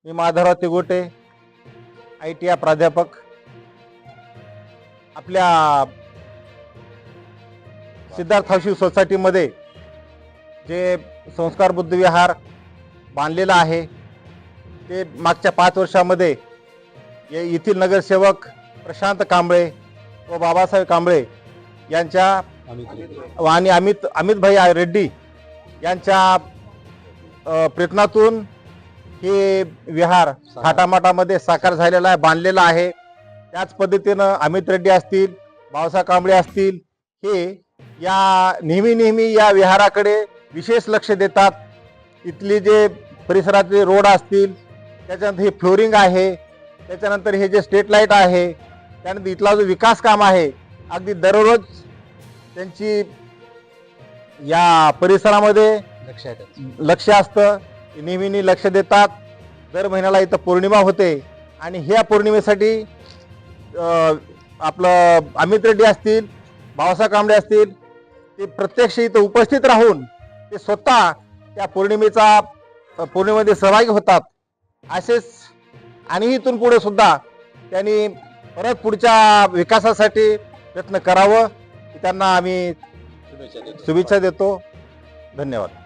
मी Madhavrao तिगोटे, ITI प्राध्यापक. आपल्या Siddharth housing सोसायटीमध्ये जे संस्कार बुद्ध विहार बांधलेलं आहे ते मागच्या 5 वर्षामध्ये येथील नगरसेवक प्रशांत कांबळे व बाबासाहेब कांबळे यांच्या आणि अमित भाई रेड्डी यांच्या प्रयत्नातून हे विहार थाटामाटामध्ये साकार झालेला आहे, बांधलेला आहे. त्याच पद्धतीनं अमित रेड्डी असतील, बाबासाहेब कांबळे असतील, हे नेहमी या विहाराकडे विशेष लक्ष देतात. इथली जे परिसरातले रोड असतील, त्याच्यानंतर हे फ्लोरिंग आहे, त्याच्यानंतर हे जे स्ट्रीट लाईट आहे, त्यानंतर इथला जो विकास काम आहे, अगदी दररोज त्यांची या परिसरामध्ये लक्ष असतं. नेहमी लक्ष देतात. दर महिन्याला इथं पौर्णिमा होते आणि ह्या पौर्णिमेसाठी आपलं अमित रेड्डी असतील, बाबासाहेब कांबळे असतील, ते प्रत्यक्ष इथं उपस्थित राहून ते स्वतः त्या पौर्णिमेमध्ये सहभागी होतात. असेच आणि इथून पुढे सुद्धा त्यांनी परत पुढच्या विकासासाठी प्रयत्न करावं, त्यांना आम्ही शुभेच्छा देतो. धन्यवाद.